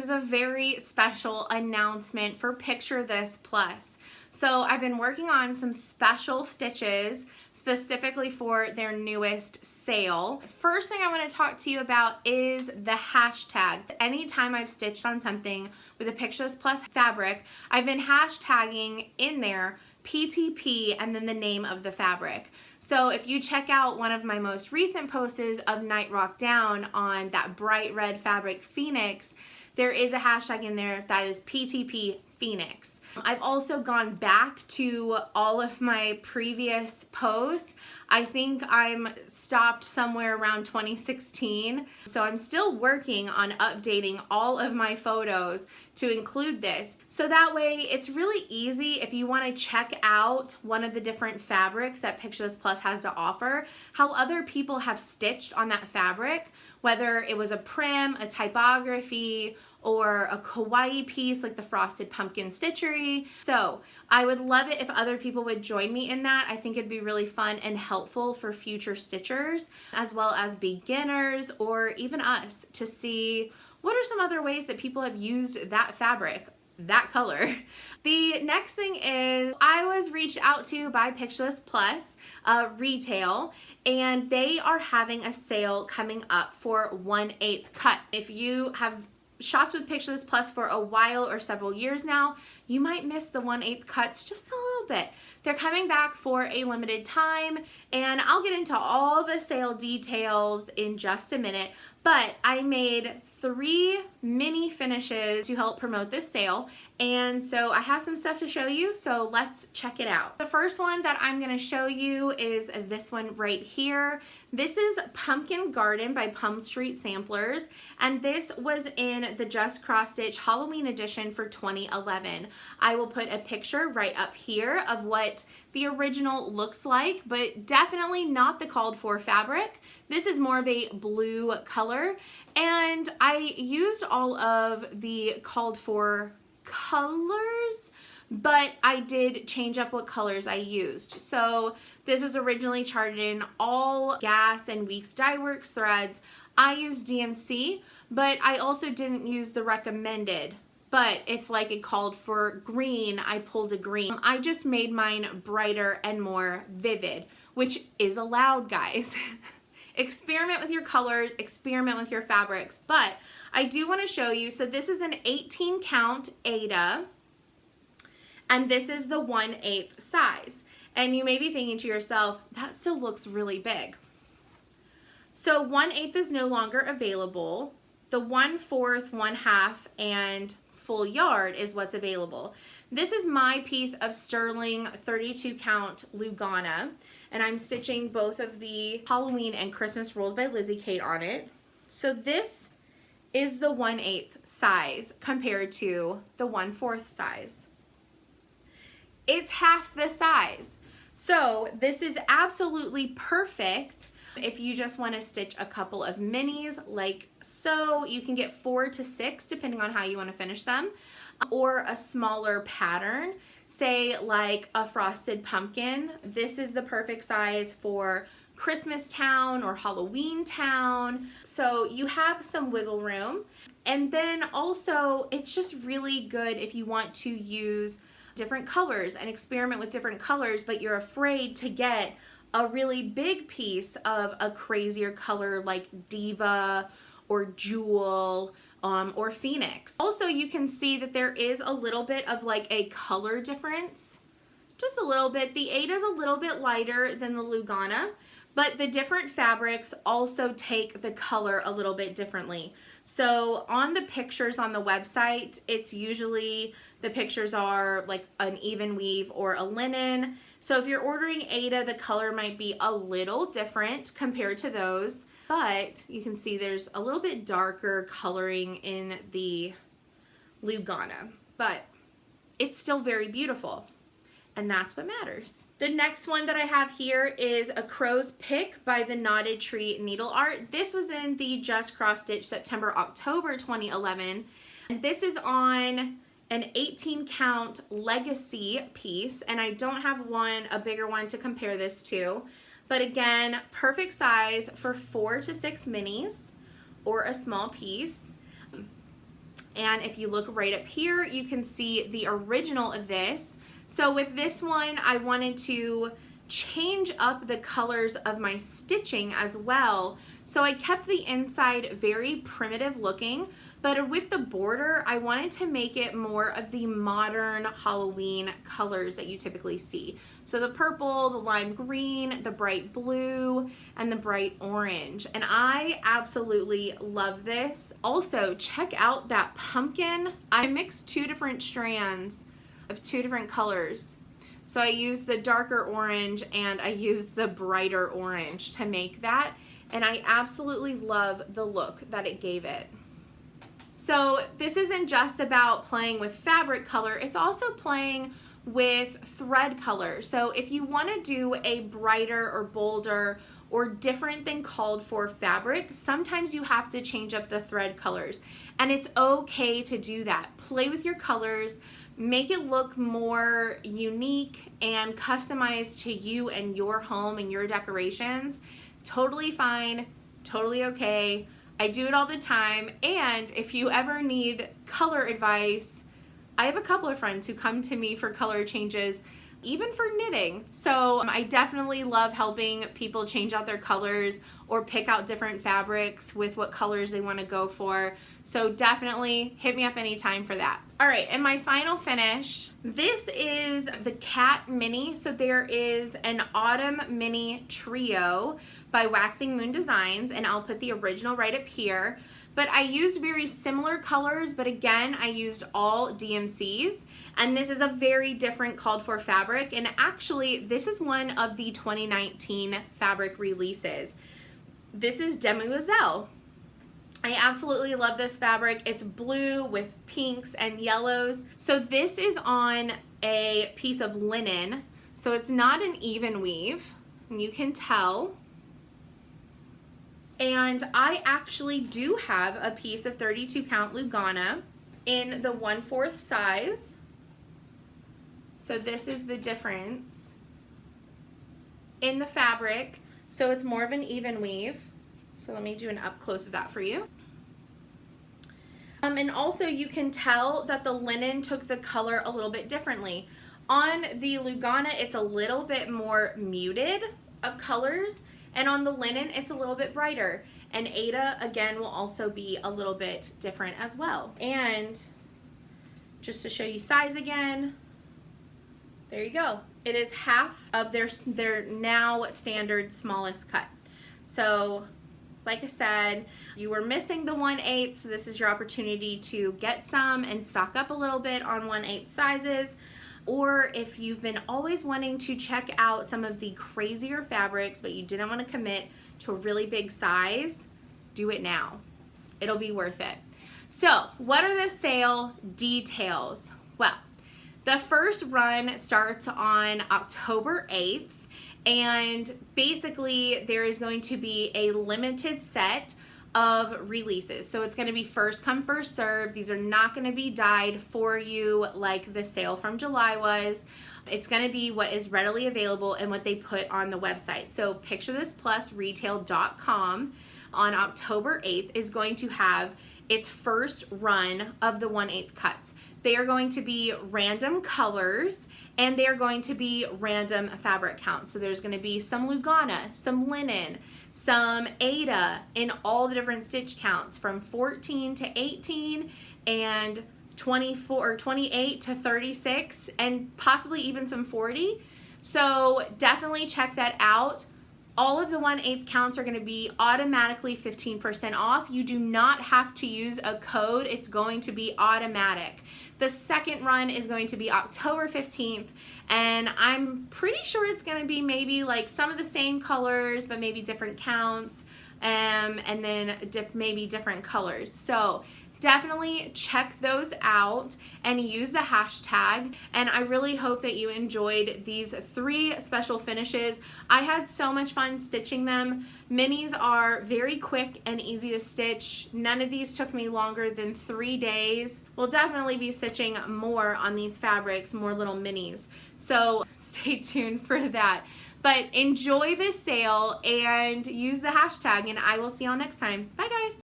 is a very special announcement for Picture This Plus. So I've been working on some special stitches specifically for their newest sale. First thing I want to talk to you about is the hashtag. Anytime I've stitched on something with a Picture This Plus fabric, I've been hashtagging in there PTP and then the name of the fabric. So if you check out one of my most recent posts of Night Rock Down on that bright red fabric Phoenix, there is a hashtag in there that is PTP Phoenix. I've also gone back to all of my previous posts. I think I'm stopped somewhere around 2016. So I'm still working on updating all of my photos to include this. So that way it's really easy if you want to check out one of the different fabrics that Picture This Plus has to offer, how other people have stitched on that fabric, whether it was a prim, a typography, or a kawaii piece like the Frosted Pumpkin Stitchery. So I would love it if other people would join me in that. I think it'd be really fun and helpful for future stitchers, as well as beginners or even us, to see what are some other ways that people have used that fabric, that color. The next thing is I was reached out to by Picture This Plus retail, and they are having a sale coming up for 1/8 cut. If you have shopped with Picture This Plus for a while or several years now, you might miss the 1/8 cuts just a little bit. They're coming back for a limited time, and I'll get into all the sale details in just a minute, but I made 3 mini finishes to help promote this sale, and so I have some stuff to show you, so let's check it out. The first one that I'm going to show you is this one right here. This is Pumpkin Garden by Plum Street Samplers, and this was in the Just Cross Stitch Halloween edition for 2011. I will put a picture right up here of what the original looks like, but definitely not the called for fabric. This is more of a blue color, and I used all of the called for colors, but I did change up what colors I used. So this was originally charted in all Gas and Weeks Dye Works threads. I used DMC, but I also didn't use the recommended. But if like it called for green, I pulled a green. I just made mine brighter and more vivid, which is allowed, guys. Experiment with your colors, experiment with your fabrics, but I do want to show you, so this is an 18 count Aida, and this is the 1/8 size. And you may be thinking to yourself, that still looks really big. So 1/8 is no longer available. The 1/4, 1/2, and full yard is what's available. This is my piece of sterling 32 count Lugana, and I'm stitching both of the Halloween and Christmas rolls by Lizzie Kate on it. So this is the 1/8 size compared to the 1/4 size. It's half the size. So this is absolutely perfect if you just want to stitch a couple of minis like so. You can get 4 to 6 depending on how you want to finish them, or a smaller pattern, say like a Frosted Pumpkin. This is the perfect size for Christmas Town or Halloween Town. So you have some wiggle room. And then also it's just really good if you want to use different colors and experiment with different colors, but you're afraid to get a really big piece of a crazier color like Diva or Jewel or Phoenix. Also, you can see that there is a little bit of like a color difference, just a little bit. The Aida is a little bit lighter than the Lugana, but the different fabrics also take the color a little bit differently. So on the pictures on the website, it's usually the pictures are like an even weave or a linen. So if you're ordering Aida, the color might be a little different compared to those, but you can see there's a little bit darker coloring in the Lugana, but it's still very beautiful, and that's what matters. The next one that I have here is a Crow's Pick by the Knotted Tree Needle Art. This was in the Just Cross Stitch September-October 2011, and this is on an 18 count Legacy piece, and I don't have a bigger one to compare this to, but again, perfect size for 4 to 6 minis or a small piece. And if you look right up here, you can see the original of this. So with this one, I wanted to change up the colors of my stitching as well. So I kept the inside very primitive looking, but with the border, I wanted to make it more of the modern Halloween colors that you typically see. So the purple, the lime green, the bright blue, and the bright orange. And I absolutely love this. Also, check out that pumpkin. I mixed 2 different strands of 2 different colors. So I used the darker orange and I used the brighter orange to make that. And I absolutely love the look that it gave it. So this isn't just about playing with fabric color, it's also playing with thread color. So if you want to do a brighter or bolder or different than called for fabric, sometimes you have to change up the thread colors. And it's okay to do that. Play with your colors, make it look more unique and customized to you and your home and your decorations. Totally fine, totally okay. I do it all the time, and if you ever need color advice, I have a couple of friends who come to me for color changes, even for knitting. So I definitely love helping people change out their colors or pick out different fabrics with what colors they want to go for. So definitely hit me up anytime for that. All right, and my final finish, this is the Cat Mini. So there is an Autumn Mini Trio by Waxing Moon Designs, and I'll put the original right up here. But I used very similar colors, but again, I used all DMCs, and this is a very different called for fabric, and actually, this is one of the 2019 fabric releases. This is Demoiselle. I absolutely love this fabric. It's blue with pinks and yellows. So this is on a piece of linen, so it's not an even weave, and you can tell. And I actually do have a piece of 32 count Lugana in the 1/4 size. So this is the difference in the fabric. So it's more of an even weave. So let me do an up close of that for you. And also you can tell that the linen took the color a little bit differently. On the Lugana, it's a little bit more muted of colors, and on the linen, it's a little bit brighter. And Ada, again, will also be a little bit different as well. And just to show you size again, there you go. It is half of their now standard smallest cut. So, like I said, you were missing the 1/8, so this is your opportunity to get some and stock up a little bit on 1/8 sizes. Or if you've been always wanting to check out some of the crazier fabrics, but you didn't want to commit to a really big size, do it now. It'll be worth it. So, what are the sale details? Well, the first run starts on October 8th, and basically there is going to be a limited set of releases. So it's going to be first come, first serve. These are not going to be dyed for you like the sale from July was. It's going to be what is readily available and what they put on the website. So picturethisplus.retail.com on October 8th is going to have its first run of the 1/8 cuts. They are going to be random colors, and they are going to be random fabric counts. So there's going to be some Lugana, some linen, some Ada in all the different stitch counts from 14 to 18 and 24 or 28 to 36 and possibly even some 40. So definitely check that out. All of the 1/8 counts are going to be automatically 15% off. You do not have to use a code. It's going to be automatic. The second run is going to be October 15th, and I'm pretty sure it's going to be maybe like some of the same colors, but maybe different counts, and then maybe different colors. So definitely check those out and use the hashtag, and I really hope that you enjoyed these 3 special finishes. I had so much fun stitching them. Minis are very quick and easy to stitch. None of these took me longer than 3 days. We'll definitely be stitching more on these fabrics, more little minis. So stay tuned for that. But enjoy this sale and use the hashtag, and I will see y'all next time. Bye guys.